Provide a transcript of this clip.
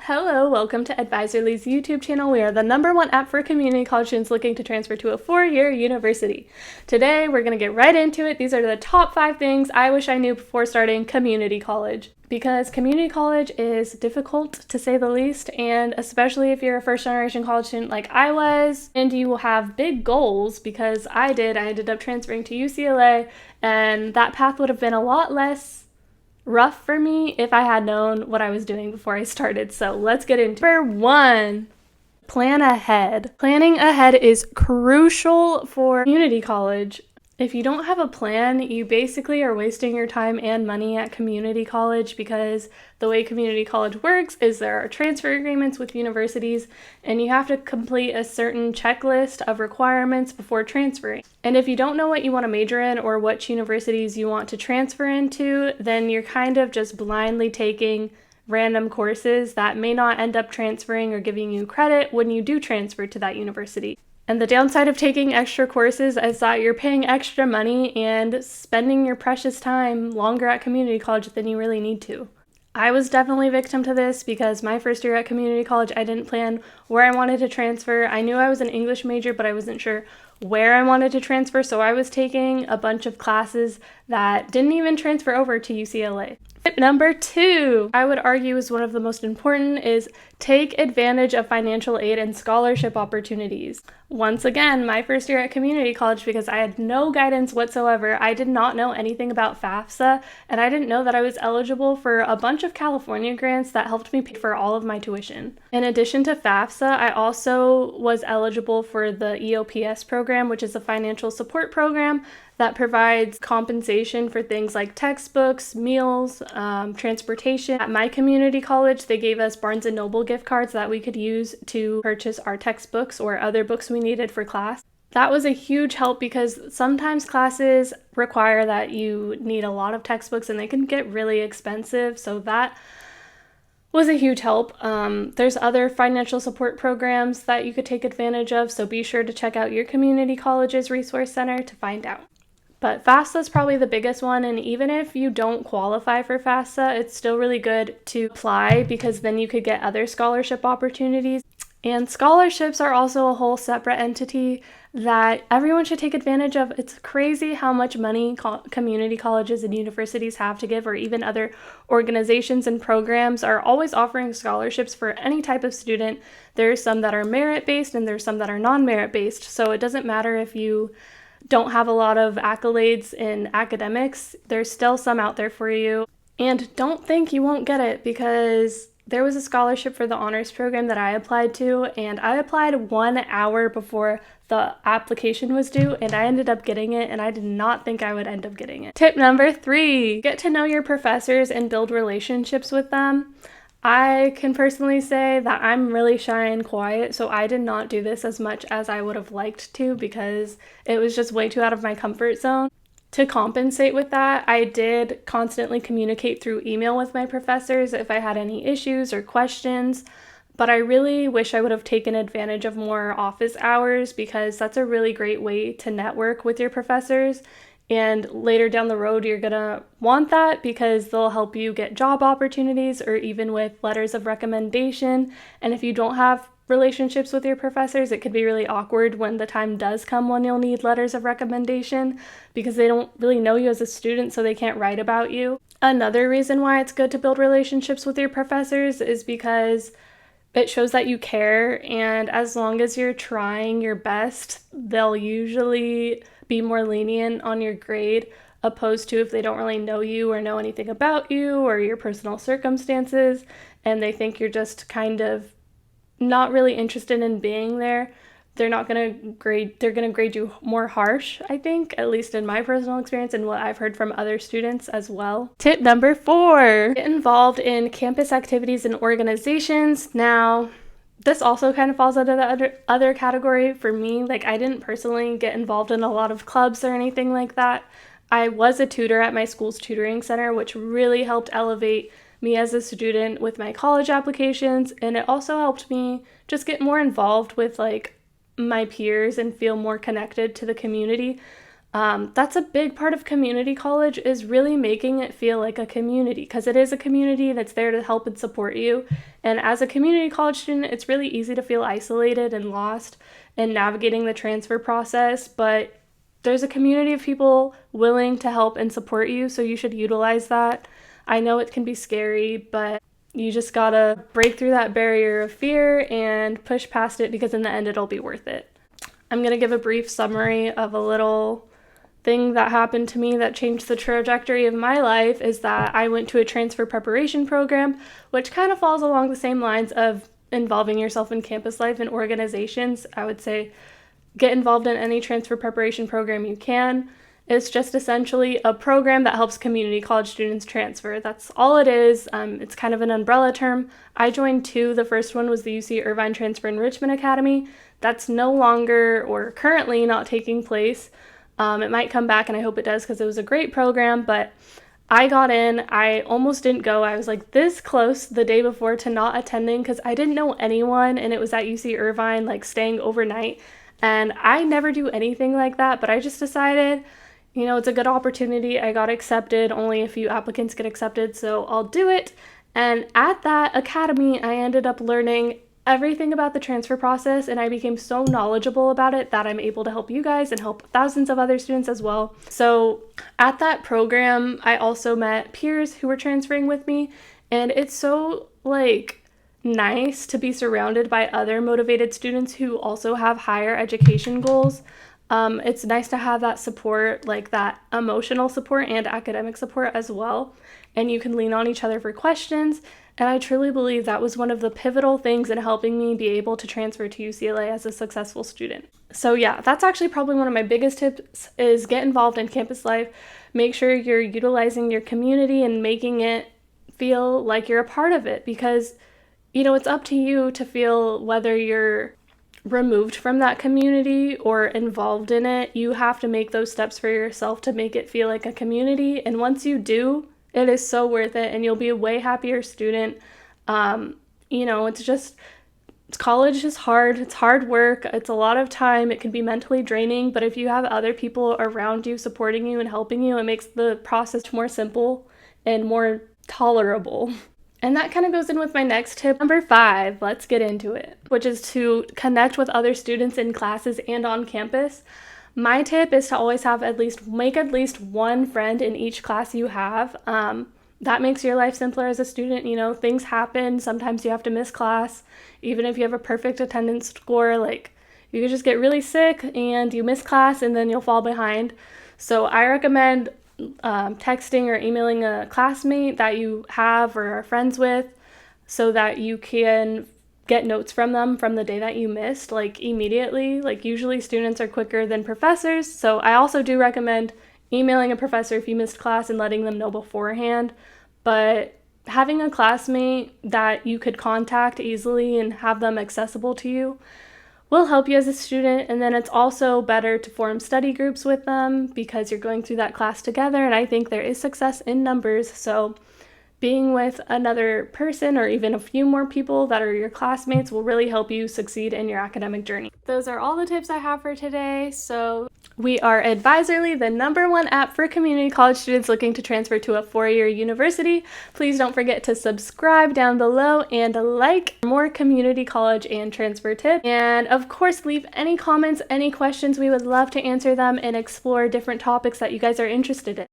Hello, welcome to EdVisorly's YouTube channel. We are the #1 app for community college students looking to transfer to a 4-year university. Today, we're going to get right into it. These are the top 5 things I wish I knew before starting community college. Because community college is difficult, to say the least, and especially if you're a first-generation college student like I was, and you will have big goals, because I ended up transferring to UCLA, and that path would have been a lot less rough for me if I had known what I was doing before I started. So let's get into it. Number 1, plan ahead. Planning ahead is crucial for community college. If you don't have a plan, you basically are wasting your time and money at community college, because the way community college works is there are transfer agreements with universities and you have to complete a certain checklist of requirements before transferring. And if you don't know what you want to major in or which universities you want to transfer into, then you're kind of just blindly taking random courses that may not end up transferring or giving you credit when you do transfer to that university. And the downside of taking extra courses is that you're paying extra money and spending your precious time longer at community college than you really need to. I was definitely a victim to this because my first year at community college, I didn't plan where I wanted to transfer. I knew I was an English major, but I wasn't sure where I wanted to transfer, so I was taking a bunch of classes that didn't even transfer over to UCLA. Tip number 2, I would argue is one of the most important, is take advantage of financial aid and scholarship opportunities. Once again, my first year at community college, because I had no guidance whatsoever, I did not know anything about FAFSA, and I didn't know that I was eligible for a bunch of California grants that helped me pay for all of my tuition. In addition to FAFSA, I also was eligible for the EOPS program, which is a financial support program that provides compensation for things like textbooks, meals, transportation. At my community college, they gave us Barnes & Noble gift cards that we could use to purchase our textbooks or other books we needed for class. That was a huge help because sometimes classes require that you need a lot of textbooks and they can get really expensive, so that was a huge help. There's other financial support programs that you could take advantage of, so be sure to check out your community college's resource center to find out. But FAFSA is probably the biggest one, and even if you don't qualify for FAFSA, it's still really good to apply because then you could get other scholarship opportunities. And scholarships are also a whole separate entity that everyone should take advantage of. It's crazy how much money community colleges and universities have to give, or even other organizations and programs are always offering scholarships for any type of student. There's some that are merit-based and there's some that are non-merit-based, so it doesn't matter if you don't have a lot of accolades in academics, there's still some out there for you. And don't think you won't get it, because there was a scholarship for the honors program that I applied to, and I applied 1 hour before the application was due, and I ended up getting it, and I did not think I would end up getting it. Tip number 3, get to know your professors and build relationships with them. I can personally say that I'm really shy and quiet, so I did not do this as much as I would have liked to because it was just way too out of my comfort zone. To compensate with that, I did constantly communicate through email with my professors if I had any issues or questions, but I really wish I would have taken advantage of more office hours because that's a really great way to network with your professors. And later down the road, you're gonna want that because they'll help you get job opportunities or even with letters of recommendation. And if you don't have relationships with your professors, it could be really awkward when the time does come when you'll need letters of recommendation because they don't really know you as a student, so they can't write about you. Another reason why it's good to build relationships with your professors is because it shows that you care, and as long as you're trying your best, they'll usually be more lenient on your grade, opposed to if they don't really know you or know anything about you or your personal circumstances, and they think you're just kind of not really interested in being there. They're gonna grade you more harsh, I think, at least in my personal experience and what I've heard from other students as well. Tip number 4, get involved in campus activities and organizations. Now, this also kind of falls under the other category for me. Like, I didn't personally get involved in a lot of clubs or anything like that. I was a tutor at my school's tutoring center, which really helped elevate me as a student with my college applications, and it also helped me just get more involved with like my peers and feel more connected to the community. That's a big part of community college, is really making it feel like a community, because it is a community that's there to help and support you. And as a community college student, it's really easy to feel isolated and lost in navigating the transfer process, but there's a community of people willing to help and support you, so you should utilize that. I know it can be scary, but you just gotta break through that barrier of fear and push past it, because in the end it'll be worth it. I'm gonna give a brief summary of a little thing that happened to me that changed the trajectory of my life. Is that I went to a transfer preparation program, which kind of falls along the same lines of involving yourself in campus life and organizations. I would say get involved in any transfer preparation program you can. It's just essentially a program that helps community college students transfer. That's all it is. It's kind of an umbrella term. I joined two. The first one was the UC Irvine Transfer Enrichment Academy. That's no longer, or currently not, taking place. It might come back, and I hope it does, because it was a great program, but I got in. I almost didn't go. I was like this close the day before to not attending because I didn't know anyone, and it was at UC Irvine, like staying overnight, and I never do anything like that, but I just decided, it's a good opportunity. I got accepted. Only a few applicants get accepted, so I'll do it. And at that academy, I ended up learning everything about the transfer process, and I became so knowledgeable about it that I'm able to help you guys and help thousands of other students as well. So at that program, I also met peers who were transferring with me, and it's so nice to be surrounded by other motivated students who also have higher education goals. It's nice to have that support, like that emotional support and academic support as well, and you can lean on each other for questions. And I truly believe that was one of the pivotal things in helping me be able to transfer to UCLA as a successful student. So yeah, that's actually probably one of my biggest tips, is get involved in campus life. Make sure you're utilizing your community and making it feel like you're a part of it, because it's up to you to feel whether you're removed from that community or involved in it. You have to make those steps for yourself to make it feel like a community. And once you do, it is so worth it, and you'll be a way happier student. College is hard. It's hard work. It's a lot of time. It can be mentally draining, but if you have other people around you supporting you and helping you, it makes the process more simple and more tolerable. And that kind of goes in with my next tip, number 5. Let's get into it, which is to connect with other students in classes and on campus. My tip is to always make at least one friend in each class you have. That makes your life simpler as a student. Things happen. Sometimes you have to miss class. Even if you have a perfect attendance score, you could just get really sick and you miss class and then you'll fall behind. So I recommend texting or emailing a classmate that you have or are friends with, so that you can get notes from them from the day that you missed, immediately. Usually students are quicker than professors, so I also do recommend emailing a professor if you missed class and letting them know beforehand. But having a classmate that you could contact easily and have them accessible to you will help you as a student. And then it's also better to form study groups with them, because you're going through that class together, and I think there is success in numbers. So being with another person, or even a few more people that are your classmates, will really help you succeed in your academic journey. Those are all the tips I have for today. So we are EdVisorly, the #1 app for community college students looking to transfer to a 4-year university. Please don't forget to subscribe down below and like more community college and transfer tips. And of course, leave any comments, any questions. We would love to answer them and explore different topics that you guys are interested in.